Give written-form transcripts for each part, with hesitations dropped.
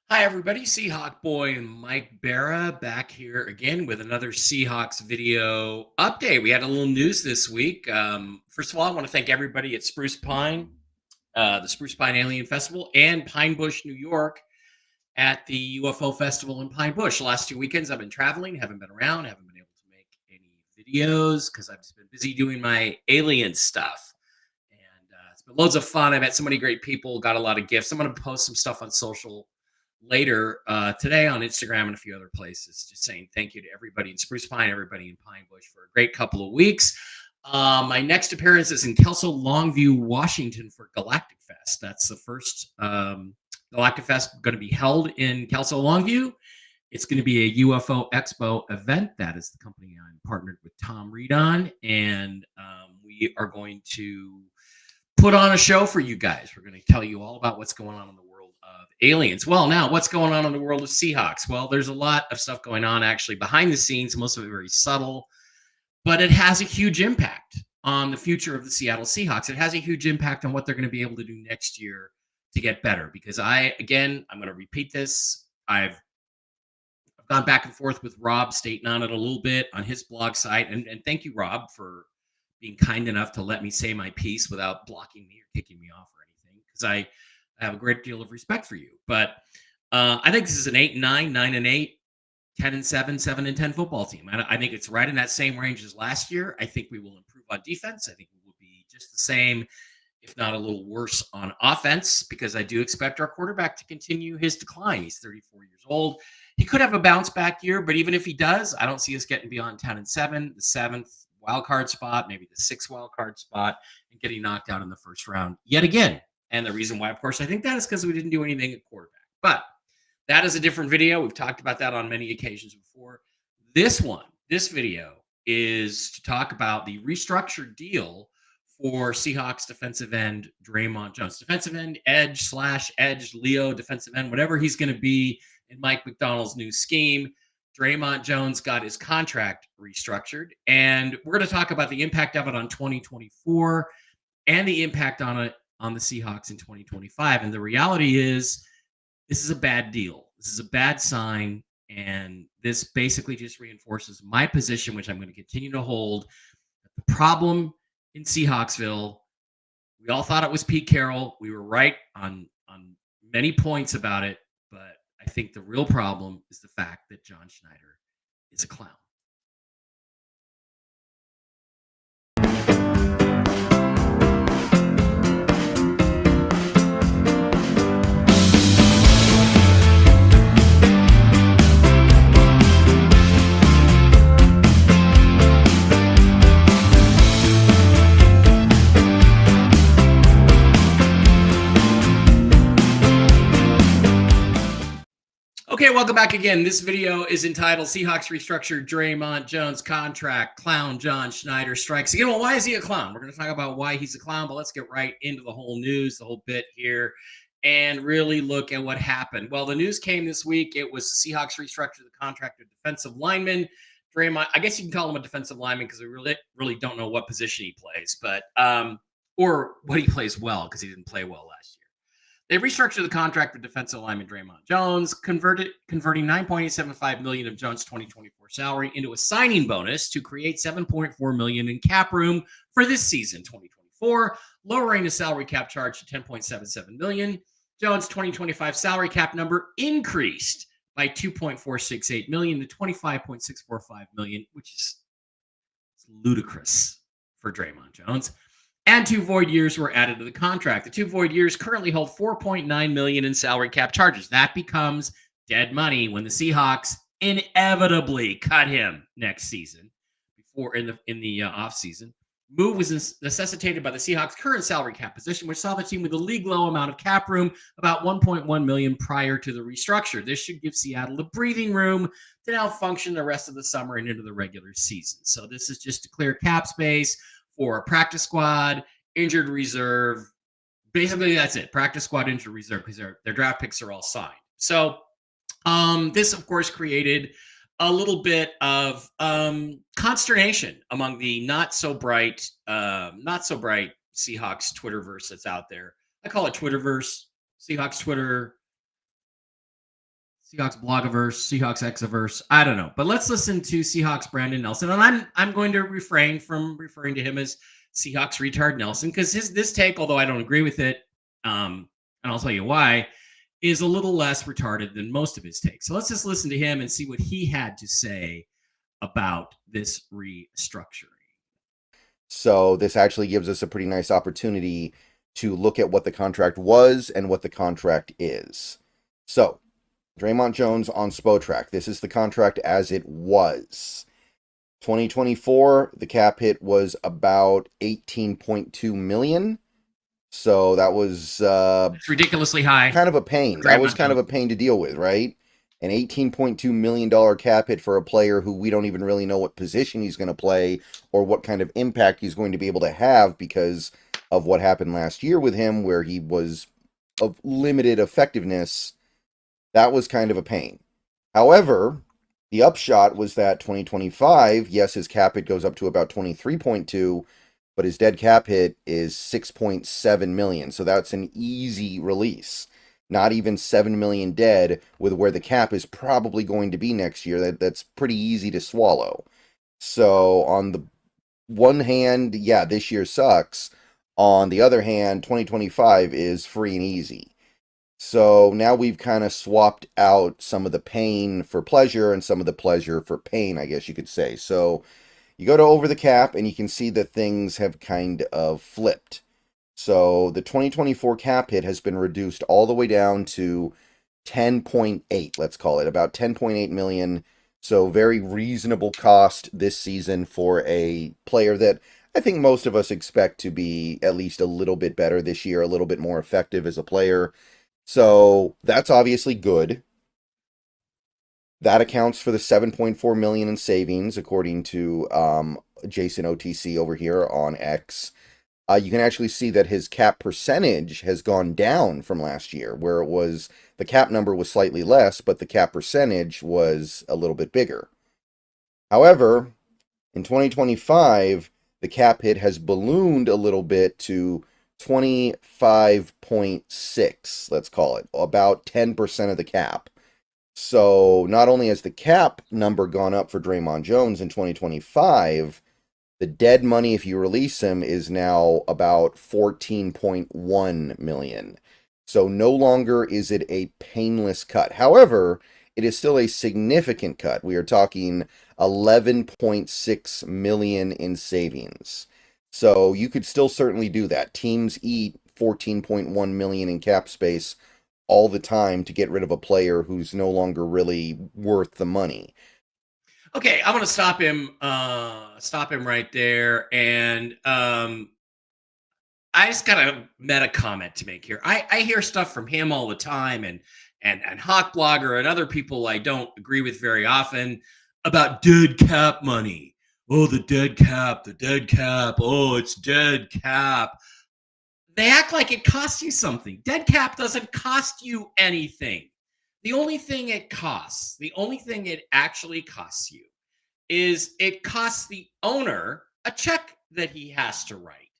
Hi, everybody. Seahawk Boy and Mike Barra back here again with another Seahawks video update. We had a little news this week. First of all, I want to thank everybody at Spruce Pine, the Spruce Pine Alien Festival, and Pine Bush, New York, at the UFO Festival in Pine Bush. The last 2 weekends, I've been traveling, haven't been around, haven't been able to make any videos because I've just been busy doing my alien stuff. And it's been loads of fun. I met so many great people, got a lot of gifts. I'm going to post some stuff on social later today on Instagram and a few other places, just saying thank you to everybody in Spruce Pine, everybody in Pine Bush for a great couple of weeks. My next appearance is in Kelso, Longview, Washington for Galactic Fest. That's the first Galactic Fest going to be held in Kelso, Longview. It's going to be a UFO Expo event. That is the company I'm partnered with Tom Reed on, and we are going to put on a show for you guys. We're going to tell you all about what's going on in the world of aliens. Well, now, what's going on in the world of Seahawks? Well, there's a lot of stuff going on actually behind the scenes, most of it very subtle, but it has a huge impact on the future of the Seattle Seahawks. It has a huge impact on what they're going to be able to do next year to get better. Because I'm going to repeat this. I've gone back and forth with Rob stating on it a little bit on his blog site. And thank you, Rob, for being kind enough to let me say my piece without blocking me or kicking me off or anything, because I have a great deal of respect for you. But I think this is an 8-9, 9-8, 10-7, 7-10 football team. I think it's right in that same range as last year. I think we will improve on defense. I think we will be just the same, if not a little worse on offense, because I do expect our quarterback to continue his decline. He's 34 years old. He could have a bounce back year, but even if he does, I don't see us getting beyond 10-7, the seventh wild card spot, maybe the sixth wild card spot, and getting knocked out in the first round yet again. And the reason why, of course, I think that is because we didn't do anything at quarterback. But that is a different video. We've talked about that on many occasions before. This video is to talk about the restructured deal for Seahawks defensive end Dre'Mont Jones. Defensive end, edge/edge, Leo, defensive end, whatever he's going to be in Mike McDonald's new scheme. Dre'Mont Jones got his contract restructured, and we're going to talk about the impact of it on 2024 and the impact on it on the Seahawks in 2025. And the reality is, this is a bad deal. This is a bad sign, and this basically just reinforces my position, which I'm going to continue to hold. The problem in Seahawksville, we all thought it was Pete Carroll. We were right on many points about it, but I think the real problem is the fact that John Schneider is a clown. Okay, welcome back again. This video is entitled Seahawks Restructure Dre'Mont Jones Contract. Clown John Schneider strikes again. Well, why is he a clown? We're going to talk about why he's a clown, but let's get right into the whole news, the whole bit here, and really look at what happened. Well, the news came this week. It was the Seahawks restructured the contract of defensive lineman. Dre'Mont, I guess you can call him a defensive lineman because we really don't know what position he plays, but or what he plays well, because he didn't play well last year. They restructured the contract with defensive lineman Dre'Mont Jones, converting $9.875 million of Jones' 2024 salary into a signing bonus to create $7.4 million in cap room for this season, 2024, lowering the salary cap charge to $10.77 million. Jones' 2025 salary cap number increased by $2.468 million to $25.645 million, which is ludicrous for Dre'Mont Jones. And 2 void years were added to the contract. The 2 void years currently hold $4.9 million in salary cap charges. That becomes dead money when the Seahawks inevitably cut him next season, before in the off season. Move was necessitated by the Seahawks' current salary cap position, which saw the team with a league low amount of cap room, about $1.1 million prior to the restructure. This should give Seattle the breathing room to now function the rest of the summer and into the regular season. So this is just to clear cap space for a practice squad, injured reserve. Basically, that's it. Practice squad, injured reserve, because their draft picks are all signed. So this, of course, created a little bit of consternation among the not so bright Seahawks Twitterverse that's out there. I call it Twitterverse. Seahawks Twitter. Seahawks blogiverse, Seahawks Xaverse. I don't know, but let's listen to Seahawks Brandon Nelson, and I'm going to refrain from referring to him as Seahawks retard Nelson because this take, although I don't agree with it, and I'll tell you why, is a little less retarded than most of his takes. So let's just listen to him and see what he had to say about this restructuring. So this actually gives us a pretty nice opportunity to look at what the contract was and what the contract is. So, Dre'Mont Jones on Spotrac. This is the contract as it was. 2024, the cap hit was about 18.2 million. So that was it's ridiculously high. Kind of a pain. That was kind of a pain to deal with, right? An $18.2 million cap hit for a player who we don't even really know what position he's going to play or what kind of impact he's going to be able to have because of what happened last year with him, where he was of limited effectiveness. That was kind of a pain. However, the upshot was that 2025, yes, his cap hit goes up to about 23.2, but his dead cap hit is 6.7 million. So that's an easy release. Not even 7 million dead with where the cap is probably going to be next year. That's pretty easy to swallow. So on the one hand, yeah, this year sucks. On the other hand, 2025 is free and easy. So now we've kind of swapped out some of the pain for pleasure and some of the pleasure for pain, I guess you could say. So you go to over the cap and you can see that things have kind of flipped. So the 2024 cap hit has been reduced all the way down to 10.8, let's call it, about 10.8 million. So very reasonable cost this season for a player that I think most of us expect to be at least a little bit better this year, a little bit more effective as a player. So that's obviously good. That accounts for the 7.4 million in savings, according to Jason OTC over here on X. You can actually see that his cap percentage has gone down from last year, where it was the cap number was slightly less, but the cap percentage was a little bit bigger. However, in 2025, the cap hit has ballooned a little bit to 25.6, let's call it, about 10% of the cap. So not only has the cap number gone up for Draymond Jones in 2025, the dead money, if you release him, is now about 14.1 million. So no longer is it a painless cut. However, it is still a significant cut. We are talking 11.6 million in savings. So you could still certainly do that. Teams eat 14.1 million in cap space all the time to get rid of a player who's no longer really worth the money. Okay, I'm gonna stop him right there. And I just got a meta comment to make here. I hear stuff from him all the time and Hawk Blogger and other people I don't agree with very often about dead cap money. Oh, the dead cap, the dead cap. Oh, it's dead cap. They act like it costs you something. Dead cap doesn't cost you anything. The only thing it costs, the only thing it actually costs you is it costs the owner a check that he has to write.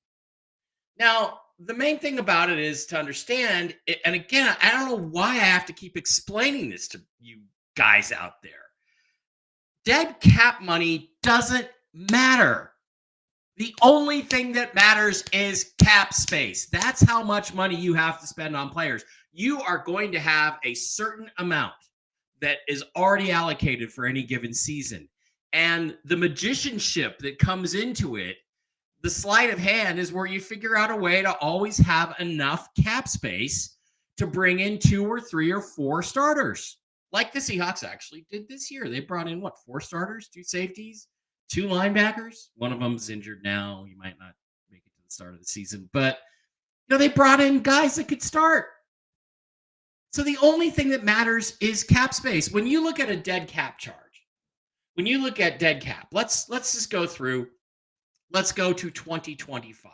Now, the main thing about it is to understand, and again, I don't know why I have to keep explaining this to you guys out there. Dead cap money doesn't matter. The only thing that matters is cap space. That's how much money you have to spend on players. You are going to have a certain amount that is already allocated for any given season. And the magicianship that comes into it, the sleight of hand, is where you figure out a way to always have enough cap space to bring in 2 or 3 or 4 starters, like the Seahawks actually did this year. They brought in, 4 starters, 2 safeties, 2 linebackers. One of them's injured now. He might not make it to the start of the season. But, they brought in guys that could start. So the only thing that matters is cap space. When you look at a dead cap charge, when you look at dead cap, let's just go through. Let's go to 2025.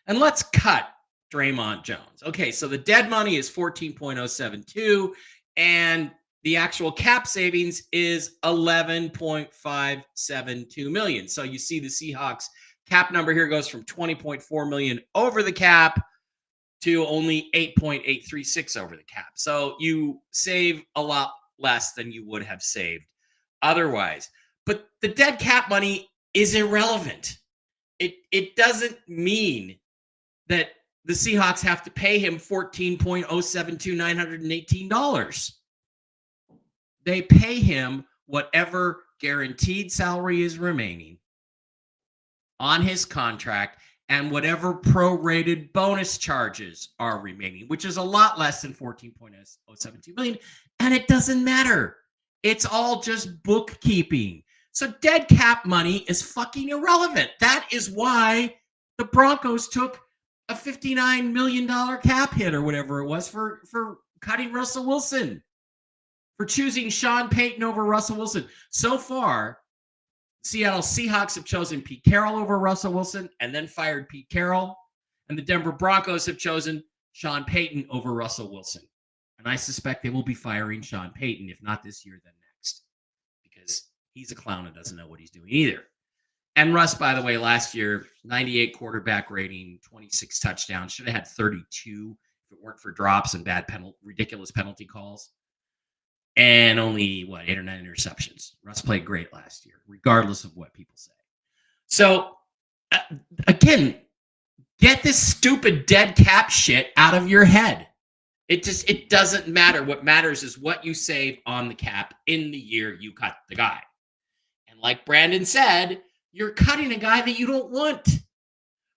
And let's cut Dre'Mont Jones. Okay, so the dead money is 14.072, and the actual cap savings is 11.572 million. So you see the Seahawks cap number here goes from 20.4 million over the cap to only 8.836 over the cap. So you save a lot less than you would have saved otherwise. But the dead cap money is irrelevant. It doesn't mean that the Seahawks have to pay him $14,072,918. They pay him whatever guaranteed salary is remaining on his contract and whatever prorated bonus charges are remaining, which is a lot less than $14.072 million. And it doesn't matter. It's all just bookkeeping. So dead cap money is fucking irrelevant. That is why the Broncos took a $59 million cap hit or whatever it was for cutting Russell Wilson, for choosing Sean Payton over Russell Wilson. So far, Seattle Seahawks have chosen Pete Carroll over Russell Wilson and then fired Pete Carroll. And the Denver Broncos have chosen Sean Payton over Russell Wilson. And I suspect they will be firing Sean Payton, if not this year, then next. Because he's a clown and doesn't know what he's doing either. And Russ, by the way, last year, 98 quarterback rating, 26 touchdowns. Should have had 32 if it weren't for drops and ridiculous penalty calls. And only, 8 or 9 interceptions. Russ played great last year, regardless of what people say. So, again, get this stupid dead cap shit out of your head. It doesn't matter. What matters is what you save on the cap in the year you cut the guy. And like Brandon said, you're cutting a guy that you don't want.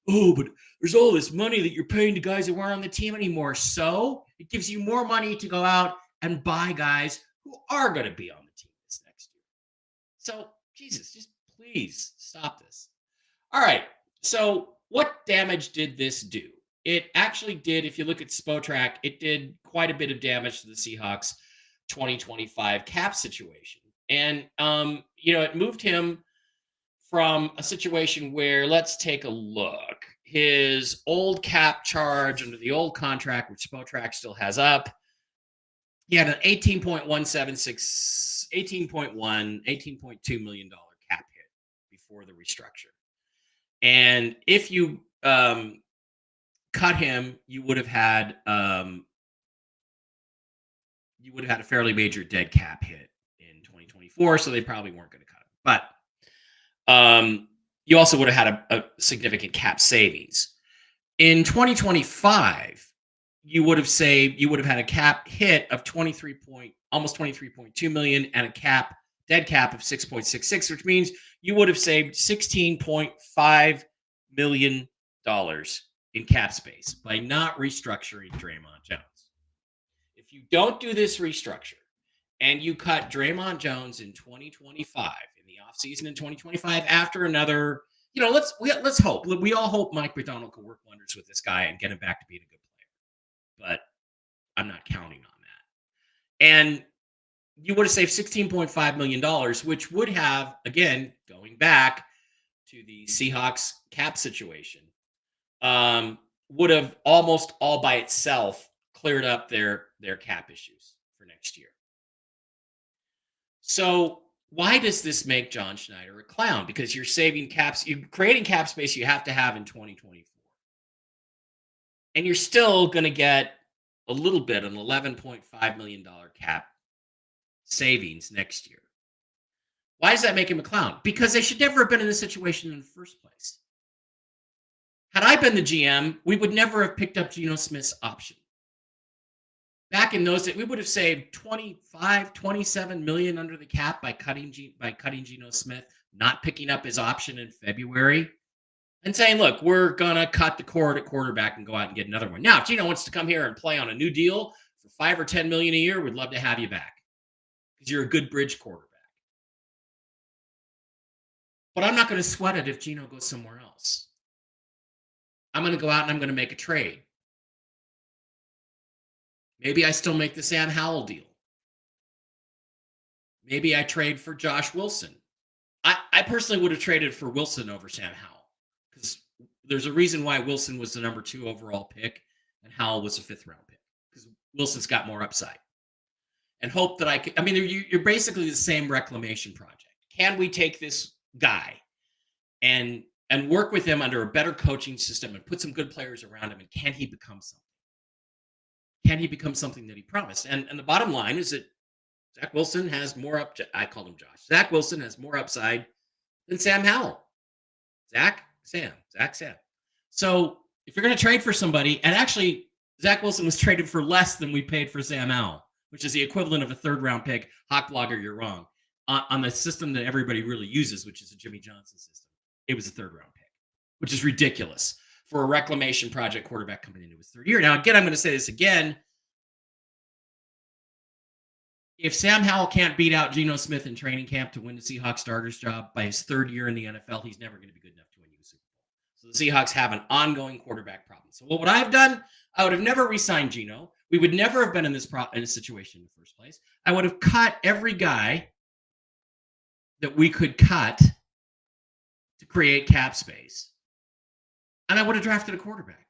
Oh, but there's all this money that you're paying to guys that aren't on the team anymore. So it gives you more money to go out and buy guys who are going to be on the team this next year. So, Jesus, just please stop this. All right. So what damage did this do? It actually did, if you look at Spotrac, it did quite a bit of damage to the Seahawks 2025 cap situation. And, it moved him from a situation where, let's take a look. His old cap charge under the old contract, which Spotrac still has up, he had an $18.2 million cap hit before the restructure. And if you cut him, you would have had a fairly major dead cap hit in 2024, so they probably weren't going to cut him. But you also would have had a significant cap savings. In 2025, you would have had a cap hit of almost 23.2 million and a dead cap of 6.66, which means you would have saved $16.5 million in cap space by not restructuring Dre'Mont Jones. If you don't do this restructure and you cut Draymond Jones in 2025, in the offseason in 2025, after another, let's hope. We all hope Mike McDonald can work wonders with this guy and get him back to being a good player. But I'm not counting on that. And you would have saved $16.5 million, which would have, again, going back to the Seahawks cap situation, would have almost all by itself cleared up their cap issues for next year. So why does this make John Schneider a clown? Because you're creating cap space you have to have in 2024. And you're still going to get a little bit, an $11.5 million cap savings next year. Why does that make him a clown? Because they should never have been in this situation in the first place. Had I been the GM, we would never have picked up Geno Smith's option. Back in those days, we would have saved $27 million under the cap by cutting Geno Smith, not picking up his option in February, and saying, look, we're going to cut the cord at quarterback and go out and get another one. Now, if Geno wants to come here and play on a new deal for $5 or $10 million a year, we'd love to have you back because you're a good bridge quarterback. But I'm not going to sweat it if Geno goes somewhere else. I'm going to go out and I'm going to make a trade. Maybe I still make the Sam Howell deal. Maybe I trade for Josh Wilson. I personally would have traded for Wilson over Sam Howell because there's a reason why Wilson was the number 2 overall pick and Howell was a 5th round pick because Wilson's got more upside. And hope that you're basically the same reclamation project. Can we take this guy and work with him under a better coaching system and put some good players around him? And can he become something? Can he become something that he promised? And the bottom line is that Zach Wilson has more I called him Josh. Zach Wilson has more upside than Sam Howell. Zach, Sam. So if you're going to trade for somebody, and actually Zach Wilson was traded for less than we paid for Sam Howell, which is the equivalent of a third-round pick. Hawk Blogger, you're wrong. On the system that everybody really uses, which is a Jimmy Johnson system, it was a third-round pick, which is ridiculous for a reclamation project quarterback coming into his third year. Now, again, I'm going to say this again. If Sam Howell can't beat out Geno Smith in training camp to win the Seahawks starter's job by his third year in the NFL, he's never going to be good enough to win you a Super Bowl. So the Seahawks have an ongoing quarterback problem. So what would I have done? I would have never re-signed Geno. We would never have been in this situation in the first place. I would have cut every guy that we could cut to create cap space. And I would have drafted a quarterback.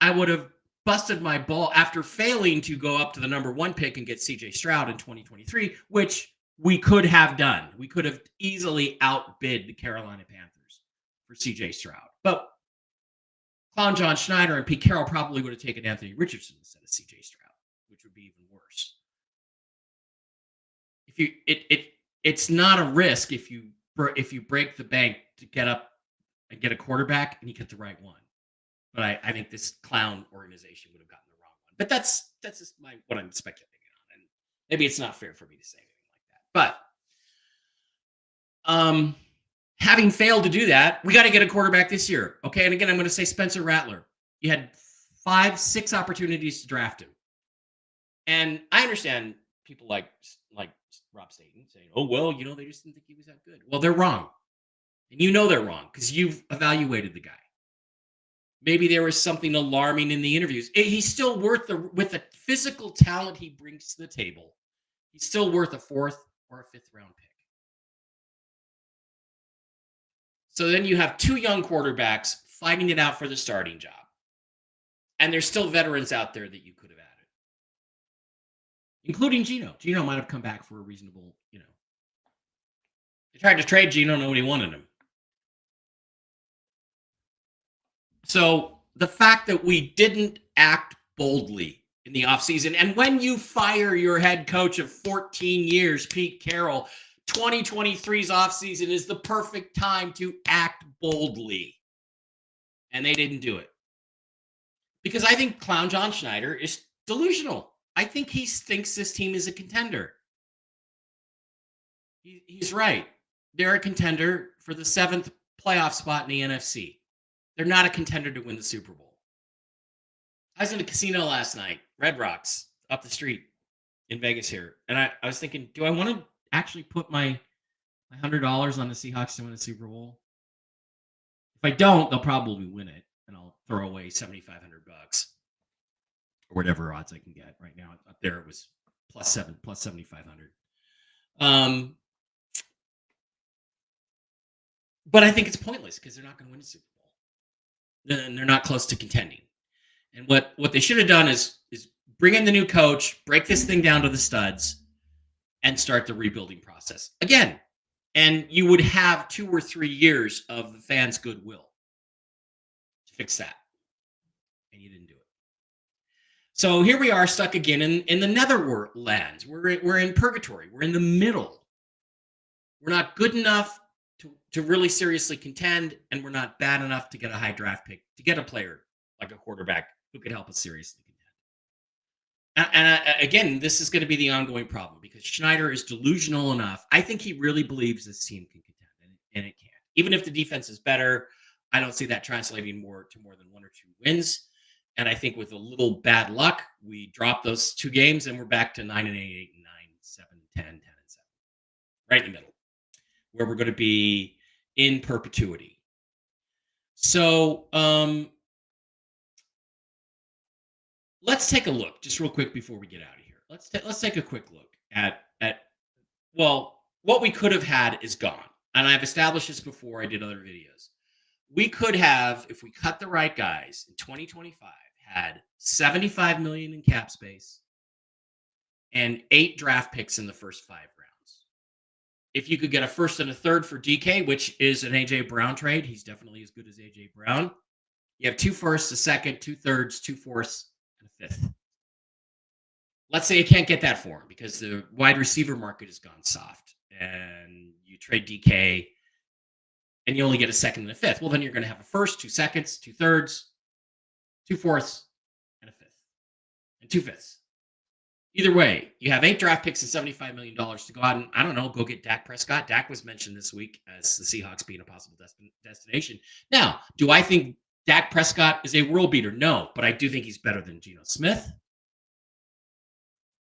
I would have busted my ball after failing to go up to the number 1 pick and get CJ Stroud in 2023, which we could have done. We could have easily outbid the Carolina Panthers for CJ Stroud. But Clown John Schneider and Pete Carroll probably would have taken Anthony Richardson instead of CJ Stroud, which would be even worse. It's not a risk if you break the bank to get up and get a quarterback and you get the right one. But I think this clown organization would have gotten the wrong one. But that's just what I'm speculating on. And maybe it's not fair for me to say anything like that. But having failed to do that, we got to get a quarterback this year. Okay. And again, I'm going to say Spencer Rattler. You had 5-6 opportunities to draft him. And I understand people like Rob Staten saying, oh, well, they just didn't think he was that good. Well, they're wrong. And they're wrong because you've evaluated the guy. Maybe there was something alarming in the interviews. He's still worth with the physical talent he brings to the table. He's still worth a 4th or a 5th round pick. So then you have 2 young quarterbacks fighting it out for the starting job. And there's still veterans out there that you could have added, including Geno. Geno might have come back for a reasonable, They tried to trade Geno, nobody wanted him. So the fact that we didn't act boldly in the offseason, and when you fire your head coach of 14 years, Pete Carroll, 2023's offseason is the perfect time to act boldly. And they didn't do it. Because I think Clown John Schneider is delusional. I think he thinks this team is a contender. He's right. They're a contender for the 7th playoff spot in the NFC. They're not a contender to win the Super Bowl. I was in a casino last night, Red Rocks, up the street in Vegas here. And I was thinking, do I want to actually put my $100 on the Seahawks to win the Super Bowl? If I don't, they'll probably win it. And I'll throw away $7,500 or whatever odds I can get. Right now, up there it was plus 7,500. But I think it's pointless because they're not going to win the Super Bowl. And they're not close to contending. And what they should have done is bring in the new coach, break this thing down to the studs, and start the rebuilding process again. And you would have 2 or 3 years of the fans' goodwill to fix that. And you didn't do it. So here we are stuck again in the netherlands. We're in purgatory. We're in the middle. We're not good enough to really seriously contend, and we're not bad enough to get a high draft pick, to get a player like a quarterback who could help us seriously contend. And again, this is going to be the ongoing problem because Schneider is delusional enough. I think he really believes this team can contend, and it can't. Even if the defense is better, I don't see that translating to more than 1 or 2 wins. And I think with a little bad luck, we drop those 2 games, and we're back to 9-8, 8-9, 7-10, 10-7, right in the middle, where we're going to be in perpetuity. So let's take a look just real quick before we get out of here. Let's take a quick look at what we could have had is gone. And I've established this before. I did other videos. We could have, if we cut the right guys in 2025, had $75 million in cap space and 8 draft picks in the first 5 rounds. If you could get a 1st and a 3rd for DK, which is an A.J. Brown trade, he's definitely as good as A.J. Brown. You have 2 firsts, a 2nd, 2 3rds, 2 4ths, and a 5th. let's say you can't get that for him because the wide receiver market has gone soft and you trade DK and you only get a second and a fifth. Well, then you're going to have a first, 2 seconds, 2 thirds, 2 fourths, and a fifth, and 2 fifths. Either way, you have 8 draft picks and $75 million to go out and, I don't know, go get Dak Prescott. Dak was mentioned this week as the Seahawks being a possible destination. Now, do I think Dak Prescott is a world beater? No, but I do think he's better than Geno Smith.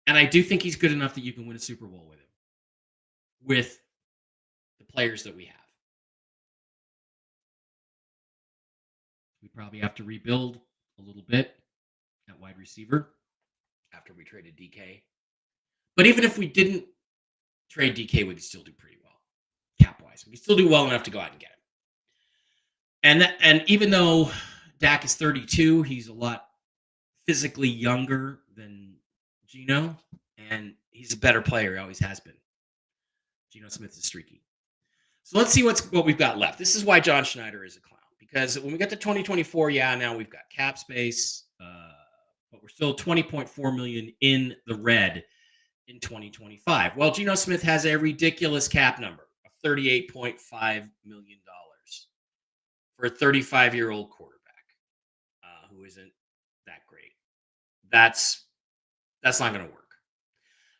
And I do think he's good enough that you can win a Super Bowl with him, with the players that we have. We probably have to rebuild a little bit at wide receiver after we traded DK. But even if we didn't trade DK, we could still do pretty well cap-wise. We could still do well enough to go out and get him. And even though Dak is 32, he's a lot physically younger than Geno, and he's a better player. He always has been. Geno Smith is streaky. So let's see what we've got left. This is why John Schneider is a clown. Because when we get to 2024, now we've got cap space, but we're still 20.4 million in the red in 2025. Well, Geno Smith has a ridiculous cap number of $38.5 million for a 35-year-old quarterback who isn't that great. That's not going to work.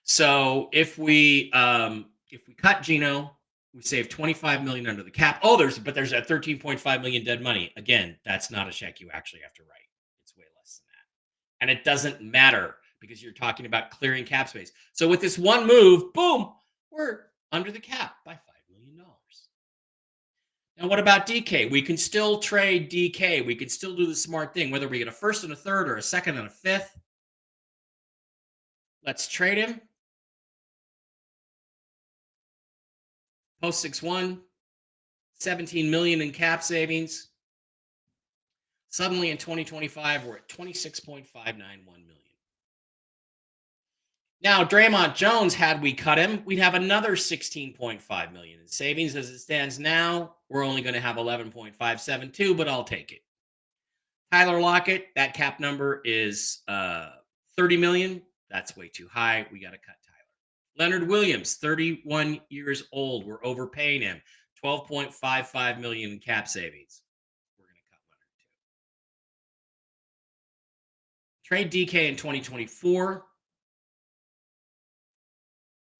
So if we cut Geno, we save $25 million under the cap. Oh, there's that $13.5 million dead money. Again, that's not a check you actually have to write. It's way less than that. And it doesn't matter because you're talking about clearing cap space. So with this one move, boom, we're under the cap by $5 million. Now, what about DK? We can still trade DK. We can still do the smart thing, whether we get a first and a third or a second and a fifth. Let's trade him. Post 6-1, $17 million in cap savings. Suddenly in 2025, we're at $26.591 million. Now, Dre'Mont Jones, had we cut him, we'd have another $16.5 million in savings. As it stands now, we're only going to have $11.572, but I'll take it. Tyler Lockett, that cap number is $30 million. That's way too high. We got to cut Tyler. Leonard Williams, 31 years old. We're overpaying him. $12.55 million in cap savings. We're going to cut Leonard too. Trade DK in 2024.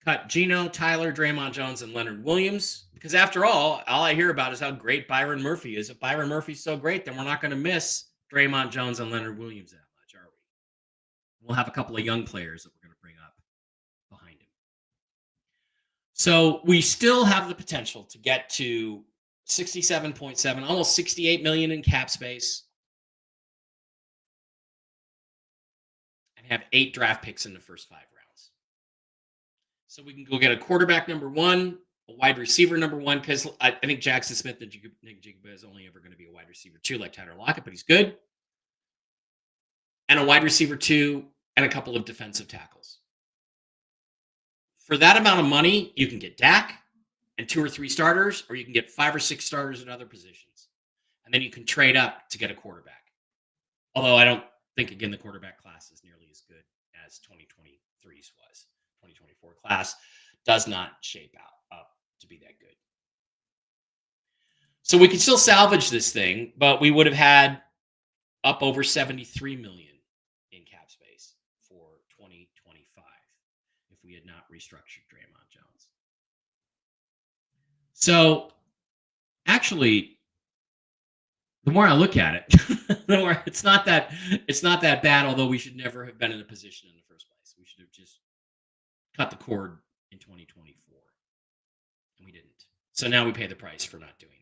Cut Geno, Tyler, Dre'Mont Jones, and Leonard Williams. Because after all I hear about is how great Byron Murphy is. If Byron Murphy's so great, then we're not going to miss Dre'Mont Jones and Leonard Williams that much, are we? We'll have a couple of young players that we're going to bring up behind him. So we still have the potential to get to 67.7, almost 68 million in cap space, and have 8 draft picks in the first 5 rounds. So we can go get a quarterback number 1, a wide receiver number 1, because I think Jackson Smith and Nick Jigba is only ever going to be a wide receiver 2 like Tyler Lockett, but he's good. And a wide receiver 2 and a couple of defensive tackles. For that amount of money, you can get Dak and 2 or 3 starters, or you can get 5 or 6 starters at other positions. And then you can trade up to get a quarterback. Although I don't think, again, the quarterback class is nearly as good as 2023's was. 2024 class does not shape up to be that good. So we could still salvage this thing, but we would have had up over 73 million in cap space for 2025 if we had not restructured Dre'Mont Jones. So actually, the more I look at it, the more it's not that bad, although we should never have been in a position in the first place. We should have just cut the cord in 2024. And we didn't. So now we pay the price for not doing that.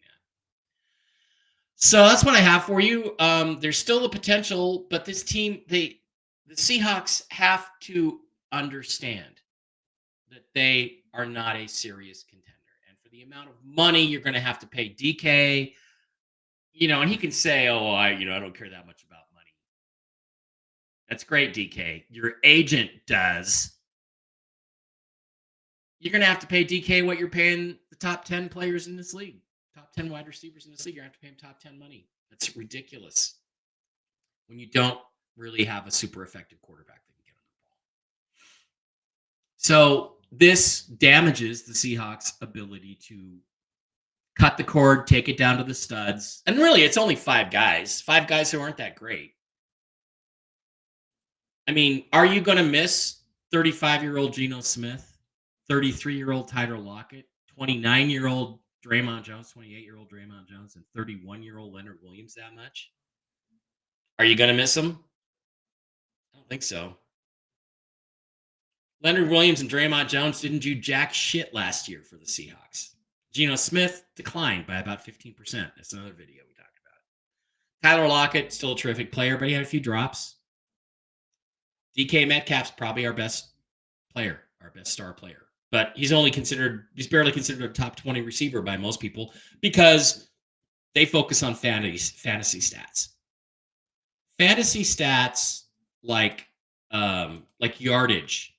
So that's what I have for you. There's still a potential, but this team, the Seahawks have to understand that they are not a serious contender. And for the amount of money you're going to have to pay DK, and he can say, I don't care that much about money. That's great, DK. Your agent does. You're going to have to pay DK what you're paying the top 10 players in this league. Top 10 wide receivers in this league, you're going to have to pay them top 10 money. That's ridiculous when you don't really have a super effective quarterback that can get on the ball. So this damages the Seahawks' ability to cut the cord, take it down to the studs. And really, it's only five guys who aren't that great. I mean, are you going to miss 35-year-old Geno Smith, 33-year-old Tyler Lockett, 29-year-old Draymond Jones, 28-year-old Draymond Jones, and 31-year-old Leonard Williams that much? Are you going to miss them? I don't think so. Leonard Williams and Draymond Jones didn't do jack shit last year for the Seahawks. Geno Smith declined by about 15%. That's another video we talked about. Tyler Lockett, still a terrific player, but he had a few drops. DK Metcalf's probably our best player, our best star player. But he's barely considered a top 20 receiver by most people because they focus on fantasy stats. Fantasy stats like yardage.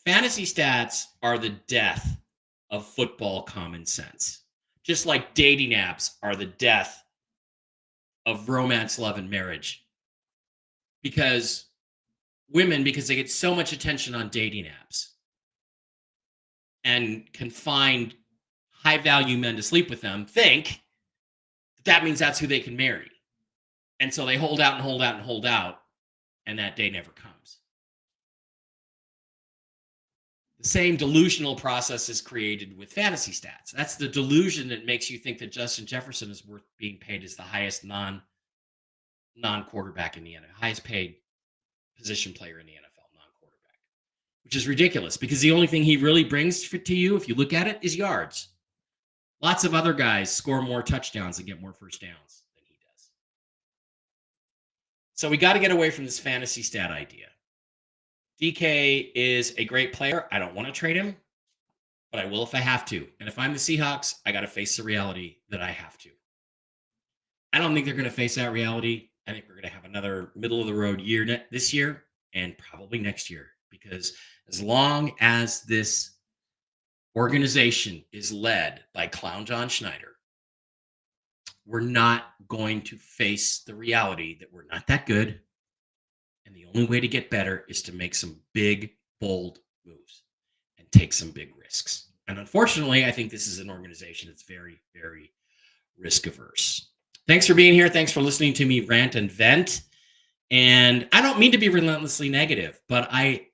Fantasy stats are the death of football common sense. Just like dating apps are the death of romance, love, and marriage. Because they get so much attention on dating apps and can find high-value men to sleep with them, think that means that's who they can marry. And so they hold out and hold out and hold out, and that day never comes. The same delusional process is created with fantasy stats. That's the delusion that makes you think that Justin Jefferson is worth being paid as the highest non-quarterback in the NFL, highest paid position player in the NFL, non-quarterback, which is ridiculous because the only thing he really brings to you, if you look at it, is yards. Lots of other guys score more touchdowns and get more first downs than he does. So we got to get away from this fantasy stat idea. DK is a great player. I don't want to trade him, but I will if I have to. And if I'm the Seahawks, I got to face the reality that I have to. I don't think they're going to face that reality. I think we're going to have another middle-of-the-road year this year and probably next year because as long as this organization is led by Clown John Schneider, we're not going to face the reality that we're not that good. And the only way to get better is to make some big, bold moves and take some big risks. And unfortunately, I think this is an organization that's very, very risk averse. Thanks for being here. Thanks for listening to me rant and vent. And I don't mean to be relentlessly negative, but I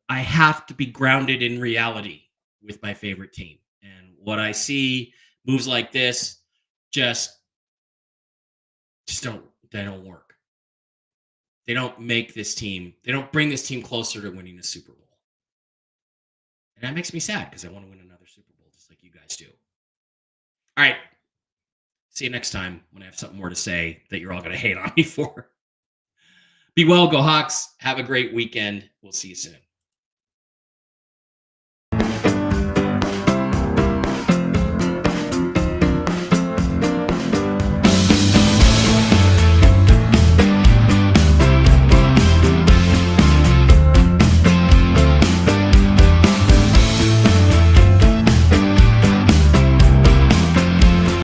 have to be grounded in reality with my favorite team. And what I see, moves like this, just don't work. They don't make this team, they don't bring this team closer to winning a Super Bowl. And that makes me sad because I want to win another Super Bowl just like you guys do. All right. See you next time when I have something more to say that you're all going to hate on me for. Be well, go Hawks. Have a great weekend. We'll see you soon.